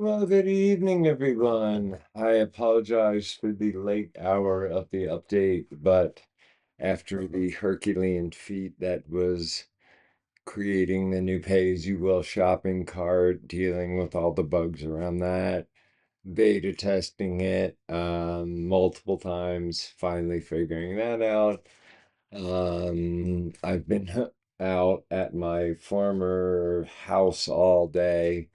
Well, good evening, everyone. I apologize for the late hour of the update, but after the Herculean feat that was creating the new pay-as-you-will shopping cart, dealing with all the bugs around that, beta testing it multiple times, finally figuring that out. I've been out at my former house all day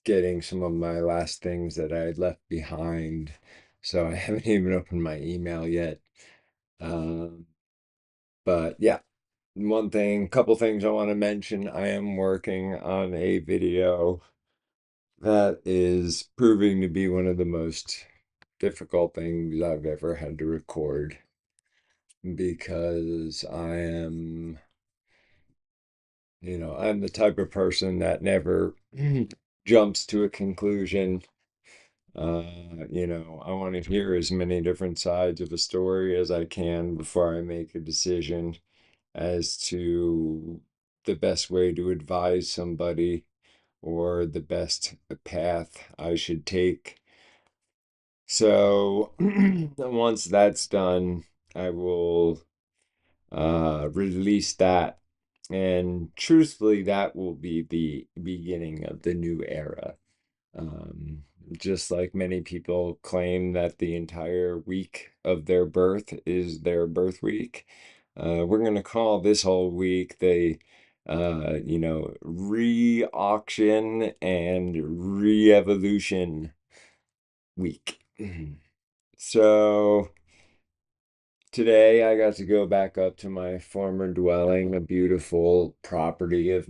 getting some of my last things that I had left behind. So I haven't even opened my email yet. Um, but yeah, couple things I want to mention. I am working on a video that is proving to be one of the most difficult things I've ever had to record because I'm the type of person that never jumps to a conclusion. I want to hear as many different sides of a story as I can before I make a decision as to the best way to advise somebody or the best path I should take. So once that's done, I will release that. And truthfully, that will be the beginning of the new era. Um, just like many people claim that the entire week of their birth is their birth week, we're going to call this whole week the, re-auction and re-evolution week. So today I got to go back up to my former dwelling, a beautiful property of,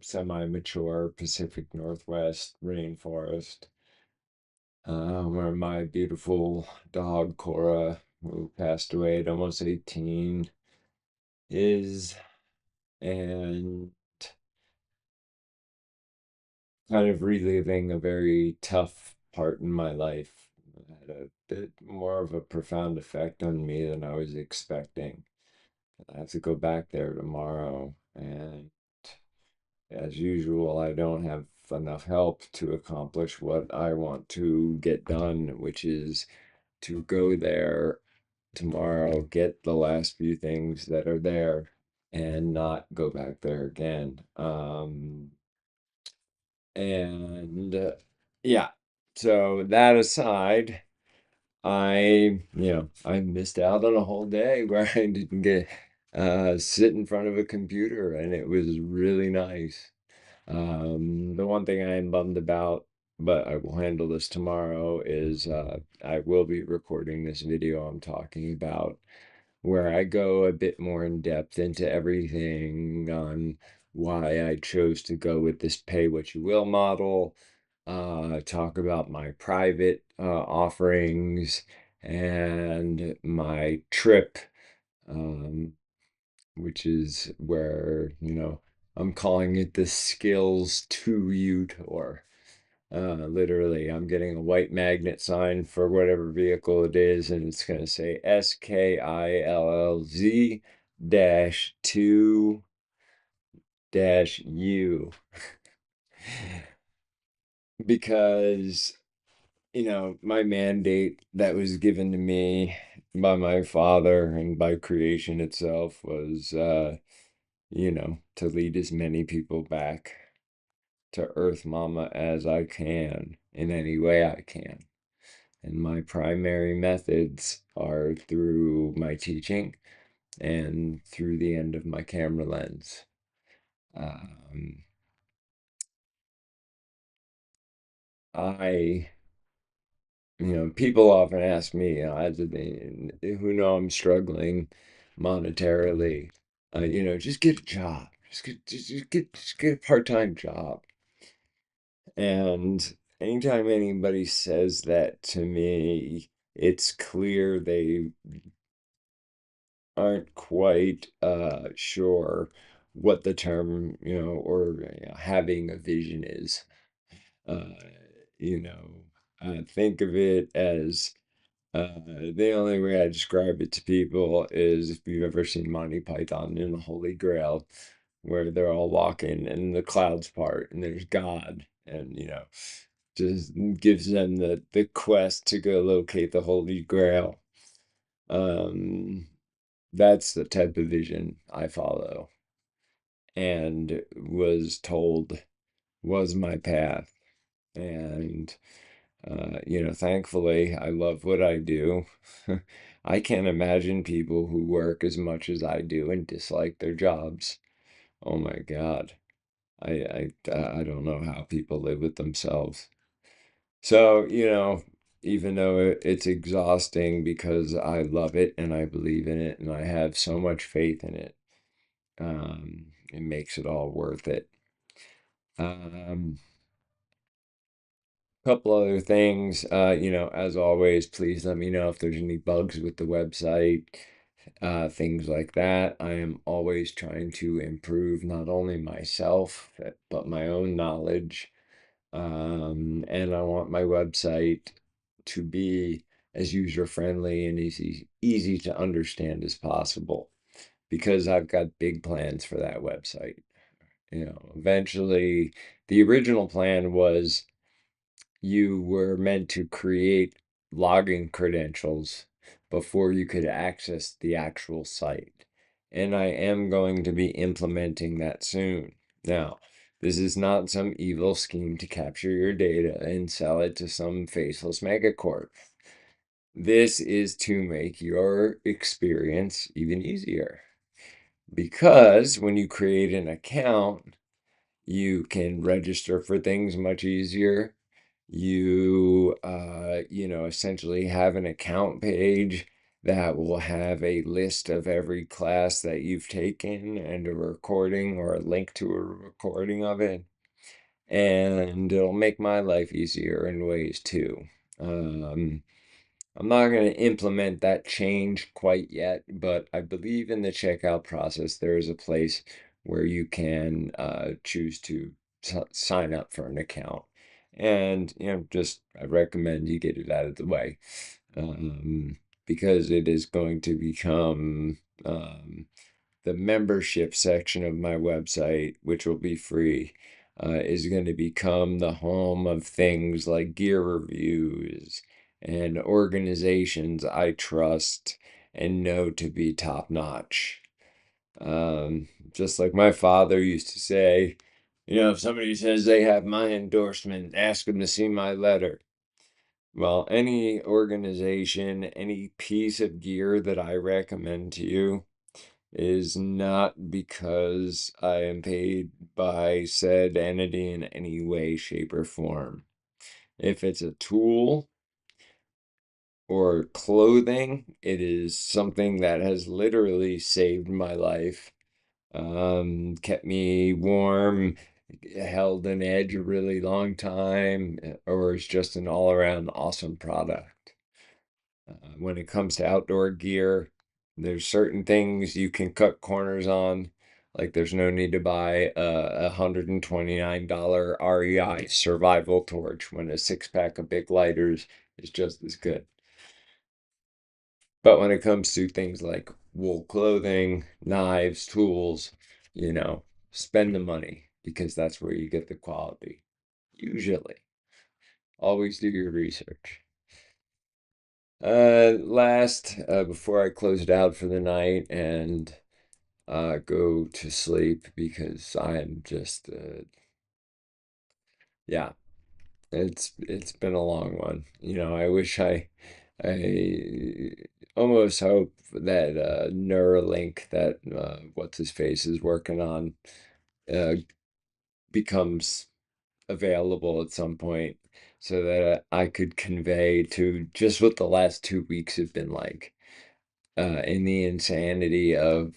semi-mature Pacific Northwest rainforest, where my beautiful dog Cora, who passed away at almost 18, is, and kind of reliving a very tough part in my life. It had a bit more of a profound effect on me than I was expecting. I have to go back there tomorrow, and as usual, I don't have enough help to accomplish what I want to get done, which is to go there tomorrow, get the last few things that are there, and not go back there again. And yeah, so that aside, I missed out on a whole day where I didn't get sit in front of a computer, and it was really nice. The one thing I am bummed about, but I will handle this tomorrow, is I will be recording this video I'm talking about where I go a bit more in depth into everything on why I chose to go with this pay what you will model, talk about my private offerings and my trip, um, which is where, I'm calling it the Skillz to You tour. Literally, I'm getting a white magnet sign for whatever vehicle it is, and it's going to say SKILLZ dash 2 dash U because, my mandate that was given to me by my father and by creation itself was, to lead as many people back to Earth Mama as I can in any way I can. And my primary methods are through my teaching and through the end of my camera lens. Um, I, people often ask me, who know I'm struggling monetarily, just get a job, just get a part-time job. And anytime anybody says that to me, it's clear they aren't quite sure what the term, or having a vision is. Uh, you know, think of it as the only way I describe it to people is if you've ever seen Monty Python and the Holy Grail, where they're all walking and the clouds part and there's God and just gives them the quest to go locate the Holy Grail. Um, that's the type of vision I follow, and was told was my path. And thankfully, I love what I do. I can't imagine people who work as much as I do and dislike their jobs. Oh my God. I don't know how people live with themselves. So, even though it's exhausting because I love it and I believe in it and I have so much faith in it, it makes it all worth it. Um, Couple other things, as always, please let me know if there's any bugs with the website, things like that. I am always trying to improve not only myself, but my own knowledge. And I want my website to be as user-friendly and easy to understand as possible because I've got big plans for that website. Eventually, the original plan was you were meant to create login credentials before you could access the actual site. And I am going to be implementing that soon. Now, this is not some evil scheme to capture your data and sell it to some faceless megacorp. This is to make your experience even easier. Because when you create an account, you can register for things much easier. Essentially have an account page that will have a list of every class that you've taken and a recording or a link to a recording of it. And it'll make my life easier in ways too. Um, I'm not going to implement that change quite yet, but I believe in the checkout process. There is a place where you can choose to sign up for an account. And, just I recommend you get it out of the way because it is going to become the membership section of my website, which will be free, is going to become the home of things like gear reviews and organizations I trust and know to be top notch. Just like my father used to say, if somebody says they have my endorsement, ask them to see my letter. Well, any organization, any piece of gear that I recommend to you is not because I am paid by said entity in any way, shape, or form. If it's a tool or clothing, it is something that has literally saved my life, kept me warm, held an edge a really long time, or is just an all-around awesome product. When it comes to outdoor gear, there's certain things you can cut corners on. Like there's no need to buy a $129 REI survival torch when a six-pack of big lighters is just as good. But when it comes to things like wool clothing, knives, tools, you know, spend the money because that's where you get the quality. Usually. Always do your research. Before I close it out for the night and go to sleep because I am just, yeah, it's been a long one. I wish I almost hope that Neuralink that what's his face is working on uh, becomes available at some point so that I could convey to just what the last 2 weeks have been like. In the insanity of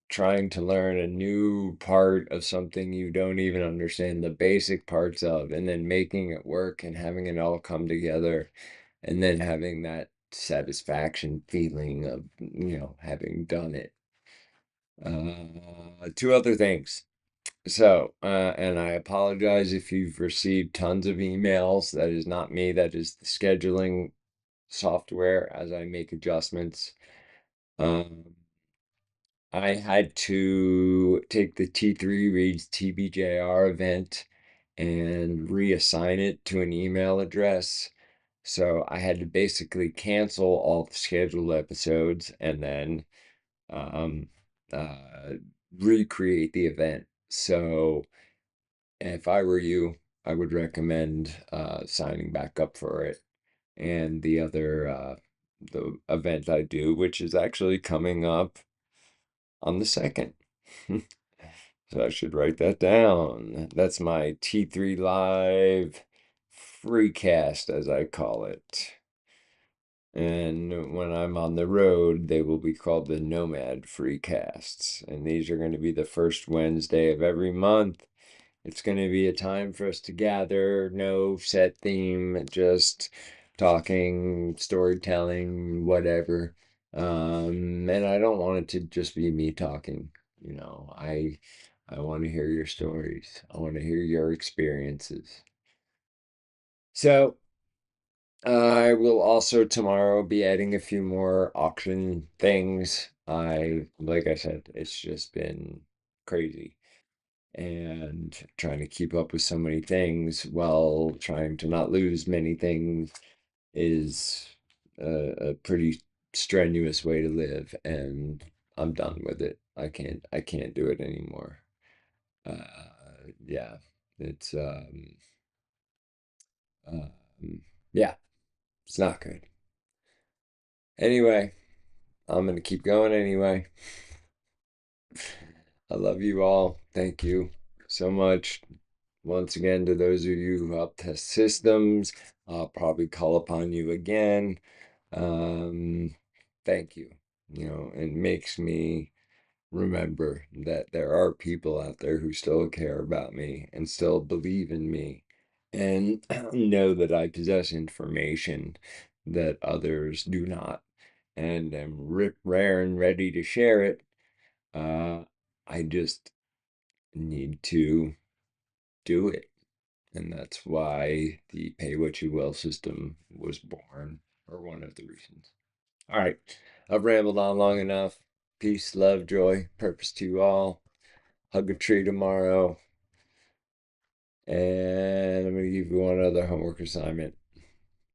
trying to learn a new part of something you don't even understand the basic parts of, and then making it work and having it all come together, and then having that satisfaction feeling of, having done it. Two other things. So, and I apologize if you've received tons of emails. That is not me, that is the scheduling software as I make adjustments. Um, I had to take the T3 Reads TBJR event and reassign it to an email address. So I had to basically cancel all the scheduled episodes and then um, uh, recreate the event. So if I were you, I would recommend signing back up for it. And the event I do, which is actually coming up on the 2nd. So I should write that down. That's my T3 Live free cast, as I call it. And when I'm on the road, they will be called the Nomad Free Casts. And these are going to be the first Wednesday of every month. It's going to be a time for us to gather, no set theme, just talking, storytelling, whatever. And I don't want it to just be me talking. You know, I want to hear your stories. I want to hear your experiences. So I will also tomorrow be adding a few more auction things. Like I said, it's just been crazy and trying to keep up with so many things while trying to not lose many things is a pretty strenuous way to live, and I'm done with it. I can't do it anymore. Yeah, it's um, yeah, it's not good. Anyway, I'm gonna keep going anyway. I love you all. Thank you so much. Once again, to those of you who help test systems, I'll probably call upon you again. Um, Thank you. You know, it makes me remember that there are people out there who still care about me and still believe in me and know that I possess information that others do not and am rip rare and ready to share it. I just need to do it. And that's why the pay what you will system was born, or one of the reasons. All right, I've rambled on long enough. Peace, love, joy, purpose to you all. Hug a tree tomorrow. And I'm going to give you one other homework assignment.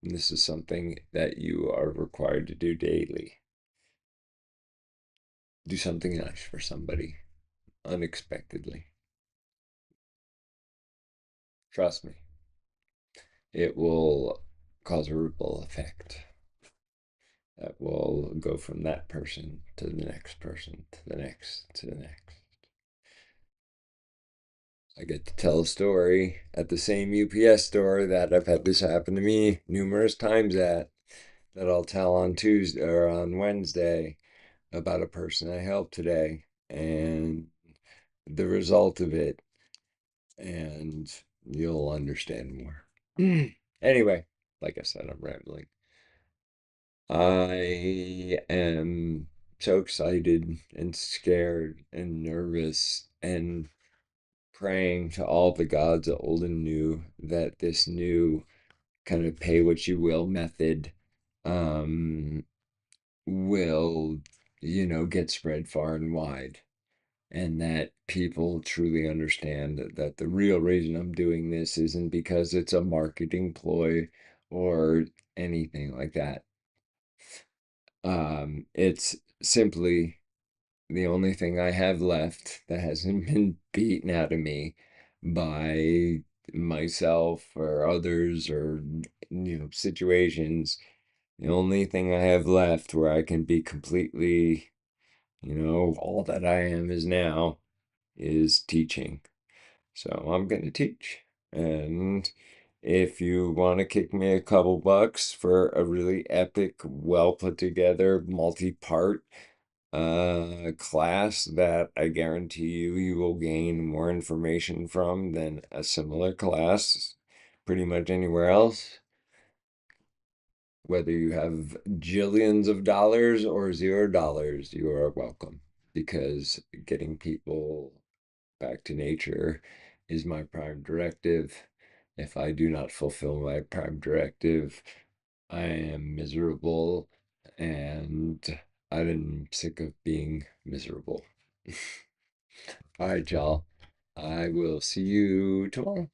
And this is something that you are required to do daily. Do something nice for somebody unexpectedly. Trust me, it will cause a ripple effect that will go from that person to the next person to the next to the next. I get to tell a story at the same UPS store that I've had this happen to me numerous times at, that I'll tell on Tuesday or on Wednesday about a person I helped today and the result of it, and you'll understand more. Anyway, like I said, I'm rambling. I am so excited and scared and nervous and praying to all the gods old and new that this new kind of pay what you will method um, will, get spread far and wide. And that people truly understand that the real reason I'm doing this isn't because it's a marketing ploy or anything like that. It's simply the only thing I have left that hasn't been beaten out of me by myself or others or situations. The only thing I have left where I can be completely, all that I am is now is teaching. So I'm going to teach. And if you want to kick me a couple bucks for a really epic, well put together, multi part class that I guarantee you will gain more information from than a similar class pretty much anywhere else, whether you have jillions of dollars or $0, you are welcome, because getting people back to nature is my prime directive. If I do not fulfill my prime directive, I am miserable, and I'm sick of being miserable. All right, y'all. I will see you tomorrow.